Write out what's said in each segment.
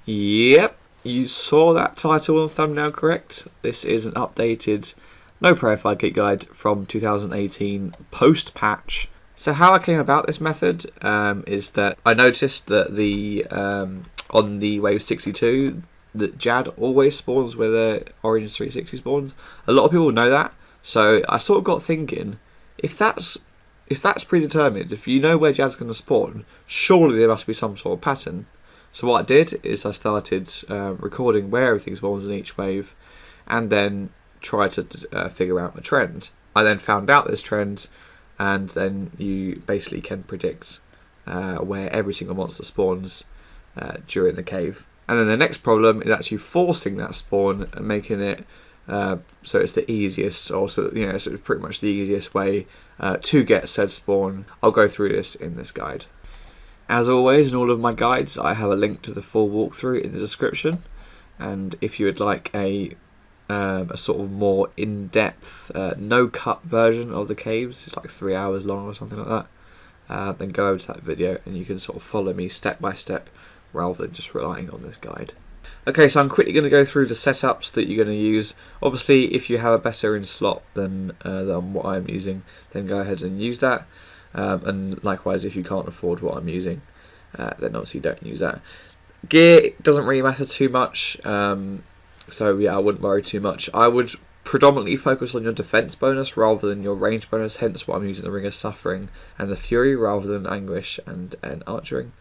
Yep, you saw that title and thumbnail correct. This is an updated No Prayer Fire Kit guide from 2018 post-patch. So how I came about this method is that I noticed that the on the wave 62 that Jad always spawns where the orange 360 spawns. A lot of people know that, so I sort of got thinking, if that's predetermined, if you know where Jad's going to spawn, surely there must be some sort of pattern. So what I did is I started recording where everything spawns in each wave, and then try to figure out a trend. I then found out this trend, and then you basically can predict where every single monster spawns during the cave. And then the next problem is actually forcing that spawn and making it so it's the easiest, or so it's pretty much the easiest way to get said spawn. I'll go through this in this guide. As always, in all of my guides, I have a link to the full walkthrough in the description. And if you would like a sort of more in-depth, no-cut version of the caves, it's like 3 hours long or something like that, then go over to that video and you can sort of follow me step by step rather than just relying on this guide. Okay, so I'm quickly going to go through the setups that you're going to use. Obviously, if you have a better in slot than what I'm using, then go ahead and use that. And likewise, if you can't afford what I'm using, then obviously don't use that. Gear doesn't really matter too much, so yeah, I wouldn't worry too much. I would predominantly focus on your defense bonus rather than your range bonus, hence why I'm using the Ring of Suffering and the Fury rather than Anguish and Archering.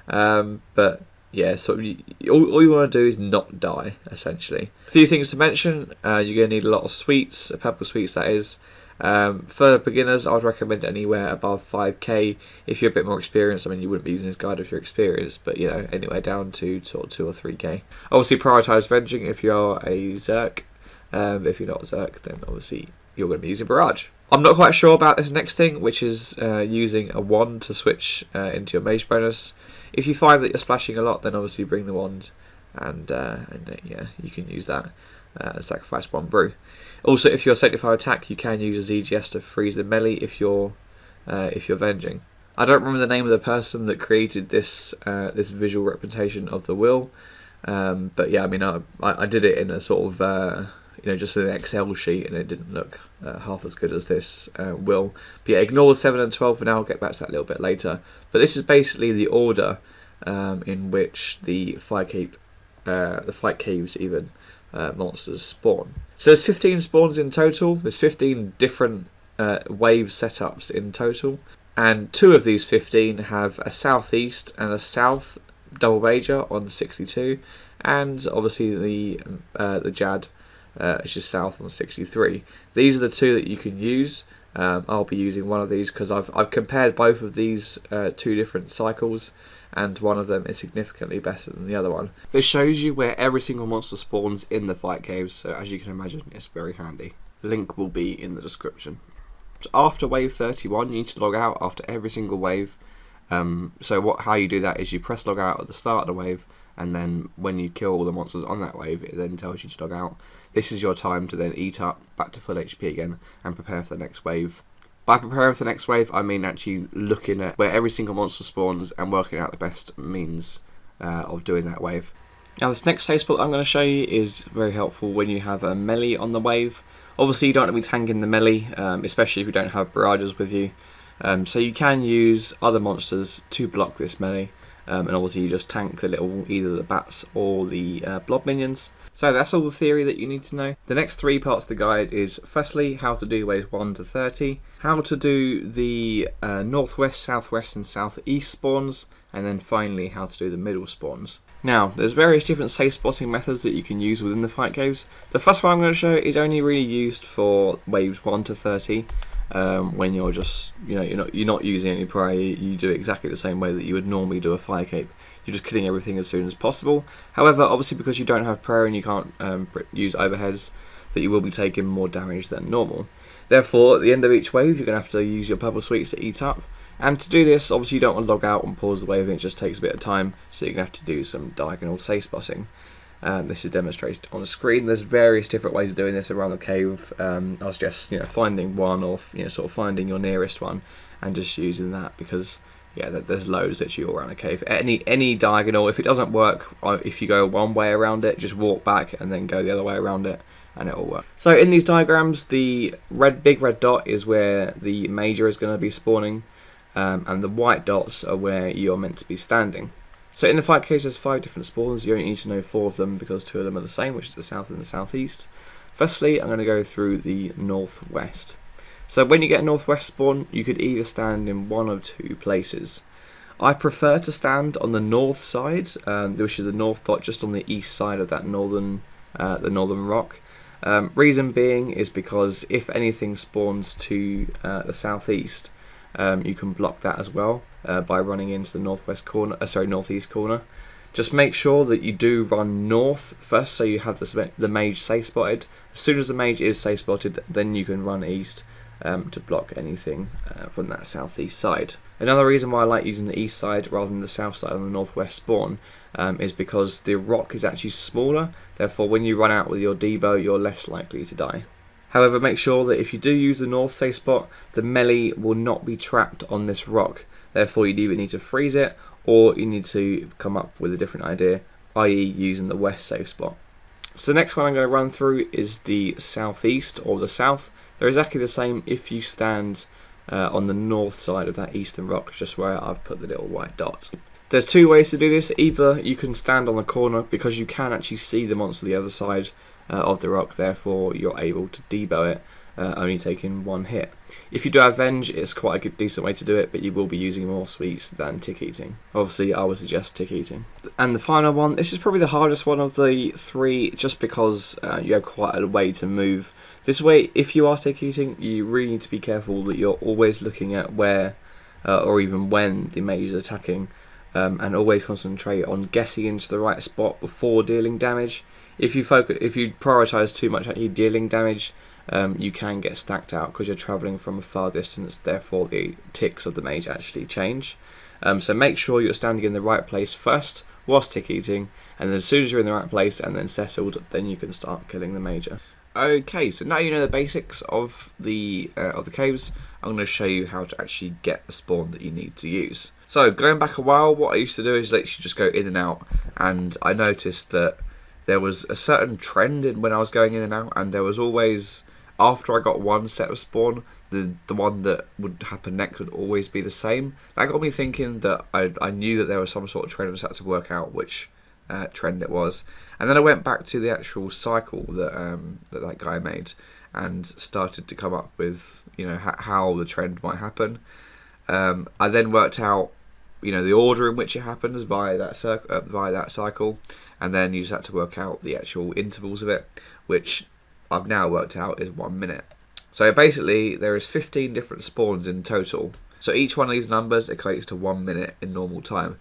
But yeah, so all you want to do is not die, essentially. A few things to mention: you're going to need a lot of sweets, purple sweets that is. For beginners, I would recommend anywhere above 5k. If you're a bit more experienced, I mean, you wouldn't be using this guide if you're experienced, but anywhere down to sort of 2 or 3k. Obviously, prioritise Venging if you're a Zerk. If you're not a Zerk, then obviously you're going to be using Barrage. I'm not quite sure about this next thing, which is using a wand to switch into your mage bonus. If you find that you're splashing a lot, then obviously bring the wand, and yeah, you can use that and sacrifice 1 brew. Also, if you're Sanctify Attack, you can use a ZGS to freeze the melee if you're Venging. I don't remember the name of the person that created this this visual representation of the will, but yeah, I mean, I did it in a sort of just an Excel sheet, and it didn't look half as good as this will. But yeah, ignore the 7 and 12 for now. I'll get back to that a little bit later. But this is basically the order in which the fight caves even monsters spawn. So there's 15 spawns in total. There's 15 different wave setups in total, and 2 of these 15 have a southeast and a south double major on 62, and obviously the Jad. It's just south on 63. These are the 2 that you can use. I'll be using one of these because I've compared both of these 2 different cycles, and one of them is significantly better than the other one. This shows you where every single monster spawns in the fight caves, so as you can imagine, it's very handy. Link will be in the description. So after wave 31, you need to log out after every single wave. How you do that is you press log out at the start of the wave, and then when you kill all the monsters on that wave, it then tells you to log out. This is your time to then eat up, back to full HP again, and prepare for the next wave. By preparing for the next wave, I mean actually looking at where every single monster spawns and working out the best means of doing that wave. Now this next safe spot I'm going to show you is very helpful when you have a melee on the wave. Obviously you don't want to be tanking the melee, especially if you don't have barrages with you. So you can use other monsters to block this melee. And obviously you just tank either the bats or the blob minions. So that's all the theory that you need to know. The next 3 parts of the guide is firstly how to do waves 1 to 30, how to do the northwest, southwest and southeast spawns, and then finally how to do the middle spawns. Now there's various different safe spotting methods that you can use within the fight caves. The first one I'm going to show is only really used for waves 1 to 30. When you're just, you're not using any prayer, you do it exactly the same way that you would normally do a fire cape. You're just killing everything as soon as possible. However, obviously because you don't have prayer and you can't use overheads, that you will be taking more damage than normal. Therefore, at the end of each wave, you're going to have to use your purple sweets to eat up. And to do this, obviously you don't want to log out and pause the wave, and it just takes a bit of time, so you're going to have to do some diagonal safe spotting. This is demonstrated on the screen. There's various different ways of doing this around the cave. I was just finding one, or sort of finding your nearest one and just using that, because yeah, there's loads literally all around a cave. Any diagonal, if it doesn't work, if you go one way around it, just walk back and then go the other way around it, and it'll work. So in these diagrams, the big red dot is where the major is going to be spawning, and the white dots are where you're meant to be standing. So in the 5 caves, there's 5 different spawns. You only need to know 4 of them because 2 of them are the same, which is the south and the southeast. Firstly, I'm going to go through the northwest. So when you get a northwest spawn, you could either stand in one of 2 places. I prefer to stand on the north side, which is the north dot, just on the east side of that the northern rock. Reason being is because if anything spawns to the southeast, you can block that as well by running into the northeast corner. Just make sure that you do run north first, so you have the mage safe spotted. As soon as the mage is safe spotted, then you can run east to block anything from that southeast side. Another reason why I like using the east side rather than the south side on the northwest spawn is because the rock is actually smaller, therefore when you run out with your Debo, you're less likely to die. However, make sure that if you do use the north safe spot, the melee will not be trapped on this rock. Therefore, you either need to freeze it, or you need to come up with a different idea, i.e. using the west safe spot. So the next one I'm going to run through is the southeast, or the south. They're exactly the same if you stand on the north side of that eastern rock, just where I've put the little white dot. There's 2 ways to do this. Either you can stand on the corner, because you can actually see the monster the other side of the rock, therefore you're able to debo it, only taking 1 hit. If you do have Venge, it's quite a good, decent way to do it, but you will be using more sweets than tick eating. Obviously, I would suggest tick eating. And the final one, this is probably the hardest one of the 3, just because you have quite a way to move. This way, if you are tick eating, you really need to be careful that you're always looking at where, or even when the mage is attacking, and always concentrate on getting into the right spot before dealing damage. If you prioritise too much actually dealing damage, you can get stacked out because you're travelling from a far distance, therefore the ticks of the mage actually change. So make sure you're standing in the right place first whilst tick eating, and then as soon as you're in the right place and then settled, then you can start killing the major. Okay, so now you know the basics of the caves. I'm going to show you how to actually get the spawn that you need to use. So going back a while, what I used to do is literally just go in and out, and I noticed that there was a certain trend in when I was going in and out, and there was always, after I got one set of spawn, the one that would happen next would always be the same. That got me thinking that I knew that there was some sort of trend, and just had to work out which trend it was. And then I went back to the actual cycle that guy made, and started to come up with how the trend might happen. I then worked out the order in which it happens via that cycle, and then you just had to work out the actual intervals of it, which I've now worked out is 1 minute. So basically there is 15 different spawns in total. So each one of these numbers equates to 1 minute in normal time.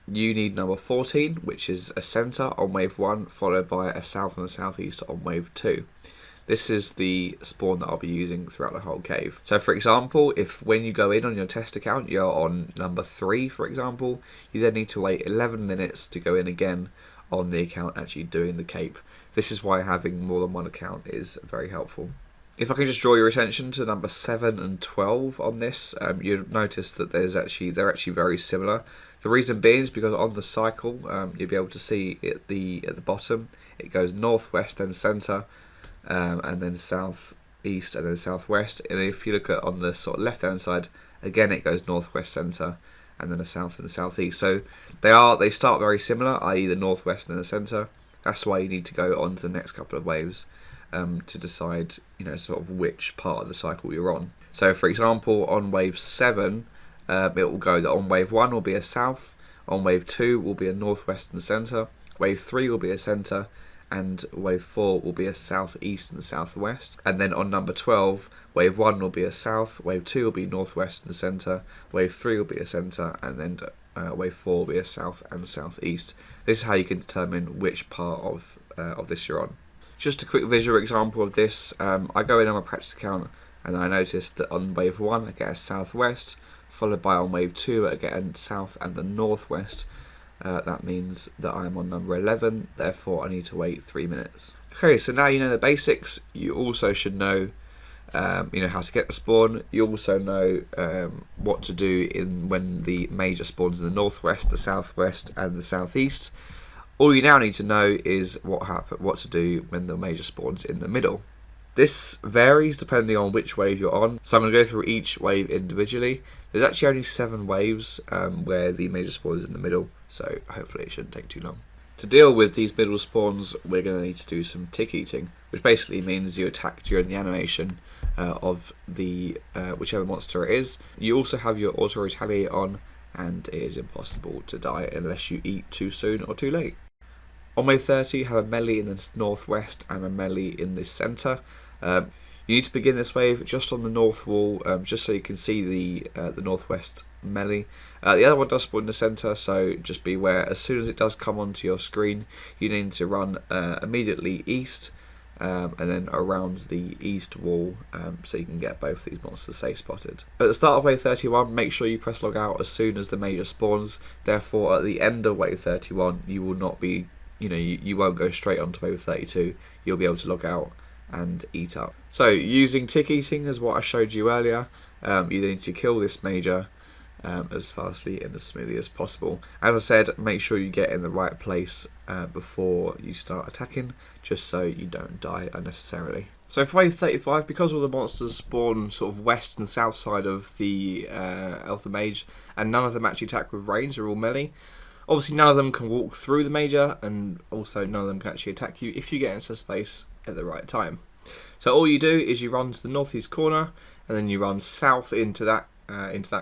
You need number 14, which is a centre on wave 1, followed by a south and a southeast on wave 2. This is the spawn that I'll be using throughout the whole cave. So for example, if when you go in on your test account, you're on number 3, for example, you then need to wait 11 minutes to go in again on the account actually doing the cape. This is why having more than one account is very helpful. If I can just draw your attention to number 7 and 12 on this, you'll notice that they're actually very similar. The reason being is because on the cycle, you'll be able to see at the bottom, it goes northwest, then centre, and then south east, and then southwest. And if you look at on the sort of left hand side, again it goes northwest, centre, and then a south and southeast. So they start very similar, i.e. the northwest and the centre. That's why you need to go on to the next couple of waves to decide sort of which part of the cycle you're on. So for example, on wave 7, it will go that on wave 1 will be a south, on wave 2 will be a northwest and centre, wave 3 will be a centre, and wave 4 will be a southeast and southwest. And then on number 12, wave 1 will be a south, wave 2 will be northwest and centre, wave 3 will be a centre, and then wave 4 will be a south and southeast. This is how you can determine which part of this you're on. Just a quick visual example of this, I go in on my practice account, and I notice that on wave 1 I get a southwest, followed by on wave 2 I get a south and the northwest. That means that I'm on number 11, therefore I need to wait 3 minutes. Okay, so now you know the basics. You also should know You know how to get the spawn. You also know what to do when the major spawns in the northwest, the southwest, and the southeast. All you now need to know is what to do when the major spawns in the middle. This varies depending on which wave you're on, so I'm going to go through each wave individually. There's actually only 7 waves where the major spawn is in the middle, so hopefully it shouldn't take too long. To deal with these middle spawns, we're going to need to do some tick eating, which basically means you attack during the animation of the whichever monster it is. You also have your auto retaliate on, and it is impossible to die unless you eat too soon or too late. On wave 30, you have a melee in the northwest and a melee in the centre. You need to begin this wave just on the north wall, just so you can see the northwest melee. The other one does spawn in the centre, so just beware. As soon as it does come onto your screen, you need to run immediately east, and then around the east wall, so you can get both these monsters safe spotted. At the start of wave 31, make sure you press log out as soon as the major spawns. Therefore, at the end of wave 31, you will not be, you won't go straight onto wave 32. You'll be able to log out and eat up. So using tick eating as what I showed you earlier, you need to kill this major as fastly and as smoothly as possible. As I said, make sure you get in the right place before you start attacking, just so you don't die unnecessarily. So for wave 35, because all the monsters spawn sort of west and south side of the Alpha Mage, and none of them actually attack with range, they're all melee. Obviously none of them can walk through the major, and also none of them can actually attack you if you get into space at the right time. So all you do is you run to the northeast corner, and then you run south into that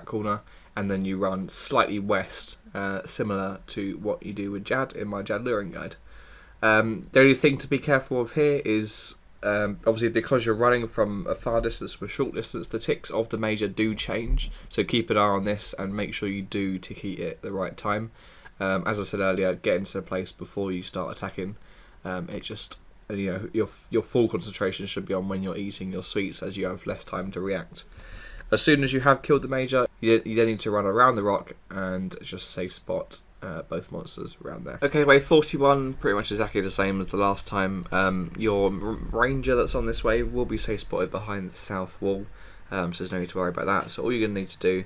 corner, and then you run slightly west, similar to what you do with Jad in my Jad luring guide. The only thing to be careful of here is, obviously because you're running from a far distance to a short distance, the ticks of the major do change, so keep an eye on this and make sure you do tick eat it at the right time. As I said earlier, get into a place before you start attacking. It just, your full concentration should be on when you're eating your sweets, as you have less time to react. As soon as you have killed the major, you then need to run around the rock and just safe spot both monsters around there. Okay, wave 41, pretty much exactly the same as the last time. Your ranger that's on this wave will be safe spotted behind the south wall, so there's no need to worry about that. So all you're going to need to do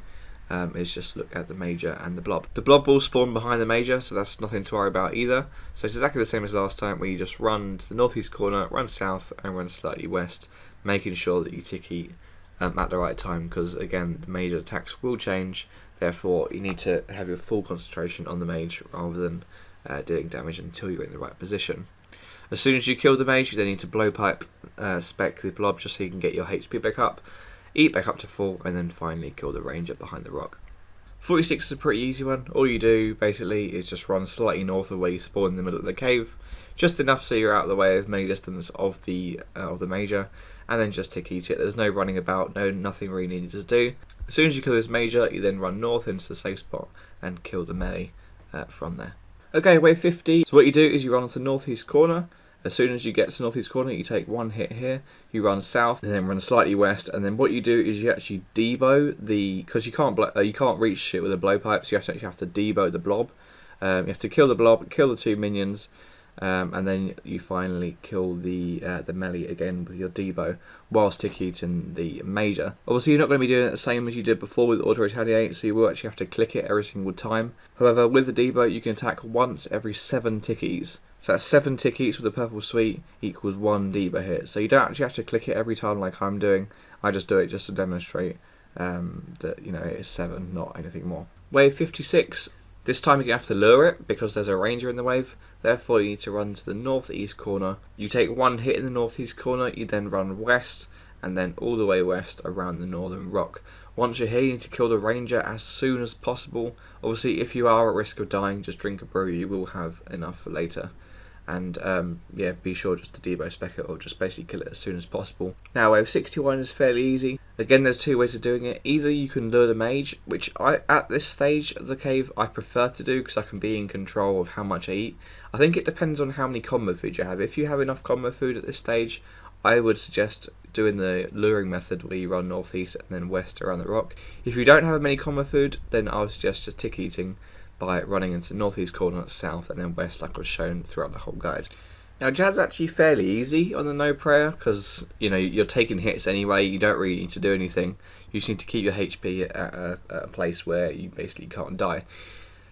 is just look at the major and the blob. The blob will spawn behind the major, so that's nothing to worry about either. So it's exactly the same as last time, where you just run to the northeast corner, run south, and run slightly west, making sure that you tick eat at the right time, because again, the major attacks will change. Therefore, you need to have your full concentration on the mage rather than dealing damage until you're in the right position. As soon as you kill the mage, you then need to blowpipe spec the blob just so you can get your HP back up, eat back up to full, and then finally kill the ranger behind the rock. 46 is a pretty easy one. All you do basically is just run slightly north of where you spawn in the middle of the cave, just enough so you're out of the way of melee distance of the major, and then just tick eat it. There's no running about, nothing really needed to do. As soon as you kill this major, you then run north into the safe spot and kill the melee from there. Okay, wave 50. So what you do is you run to the northeast corner. As soon as you get to the northeast corner, you take one hit here, you run south, and then run slightly west, and then what you do is you actually debo because you can't reach shit with a blowpipe, so you actually have to debo the blob. You have to kill the blob, kill the 2 minions, and then you finally kill the melee again with your debo, whilst tick eating the major. Obviously, you're not going to be doing it the same as you did before with auto retaliate, so you will actually have to click it every single time. However, with the debo, you can attack once every 7 tick eats. So that's 7 tick eats with a purple sweet equals 1 debo hit. So you don't actually have to click it every time like I'm doing. I just do it just to demonstrate that it is 7, not anything more. Wave 56. This time you're going to have to lure it because there's a ranger in the wave. Therefore you need to run to the northeast corner. You take 1 hit in the northeast corner, you then run west, and then all the way west around the northern rock. Once you're here, you need to kill the ranger as soon as possible. Obviously, if you are at risk of dying, just drink a brew. You will have enough for later. And be sure just to debo spec it, or just basically kill it as soon as possible. Now wave 61 is fairly easy. Again, there's 2 ways of doing it. Either you can lure the mage, which at this stage of the cave I prefer to do because I can be in control of how much I eat. I think it depends on how many combo food you have. If you have enough combo food at this stage, I would suggest doing the luring method where you run northeast and then west around the rock. If you don't have many combo food, then I would suggest just tick eating by running into northeast corner, south, and then west like was shown throughout the whole guide. Now Jad's actually fairly easy on the no prayer because you're taking hits anyway. You don't really need to do anything. You just need to keep your HP at a place where you basically can't die.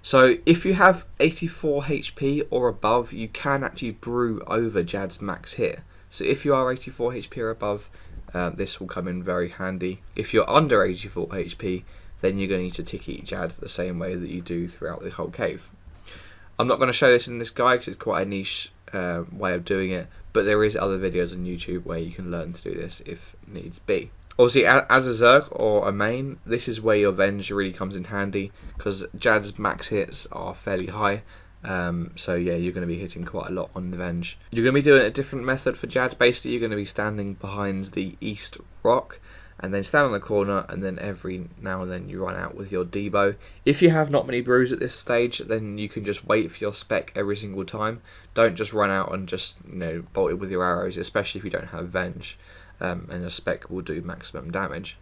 So if you have 84 HP or above, you can actually brew over Jad's max hit. So if you are 84 HP or above, this will come in very handy. If you're under 84 HP, then you're going to need to tick eat Jad the same way that you do throughout the whole cave. I'm not going to show this in this guide because it's quite a niche way of doing it, but there is other videos on YouTube where you can learn to do this if needs be. Obviously, as a Zerg or a main, this is where your Venge really comes in handy because Jad's max hits are fairly high. So yeah, you're going to be hitting quite a lot on the Venge. You're going to be doing a different method for Jad. Basically, you're going to be standing behind the east rock and then stand on the corner, and then every now and then you run out with your Debo. If you have not many brews at this stage, then you can just wait for your spec every single time. Don't just run out and just bolt it with your arrows, especially if you don't have Venge, and your spec will do maximum damage.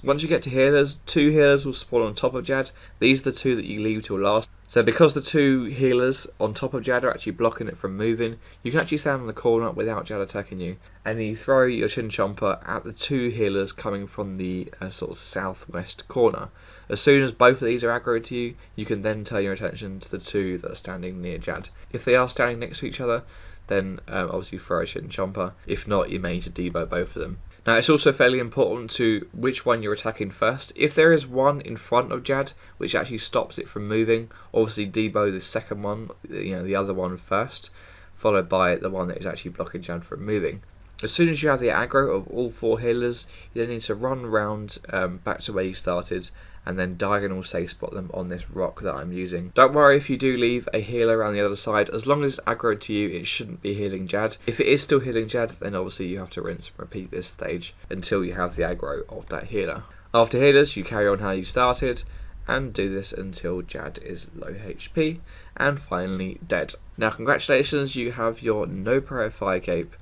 Once you get to healers, 2 healers will spawn on top of Jad. These are the 2 that you leave till last. So because the 2 healers on top of Jad are actually blocking it from moving, you can actually stand on the corner without Jad attacking you. And you throw your Chin Chomper at the 2 healers coming from the sort of southwest corner. As soon as both of these are aggroed to you, you can then turn your attention to the 2 that are standing near Jad. If they are standing next to each other, then obviously throw a Chin Chomper. If not, you may need to debo both of them. Now it's also fairly important to which one you're attacking first. If there is one in front of Jad which actually stops it from moving, obviously debo the second one, the other one first, followed by the one that is actually blocking Jad from moving. As soon as you have the aggro of all 4 healers, you then need to run around back to where you started and then diagonal safe spot them on this rock that I'm using. Don't worry if you do leave a healer around the other side, as long as it's aggroed to you, it shouldn't be healing Jad. If it is still healing Jad, then obviously you have to rinse and repeat this stage until you have the aggro of that healer. After healers, you carry on how you started and do this until Jad is low HP and finally dead. Now congratulations, you have your no prayer fire cape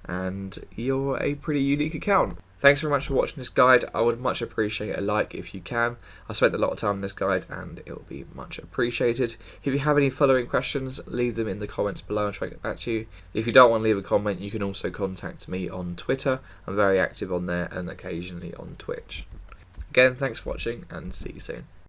and you're a pretty unique account. Thanks very much for watching this guide. I would much appreciate a like if you can. I spent a lot of time on this guide and it will be much appreciated. If you have any following questions, leave them in the comments below and try to get back to you. If you don't want to leave a comment, you can also contact me on Twitter. I'm very active on there and occasionally on Twitch. Again, thanks for watching and see you soon.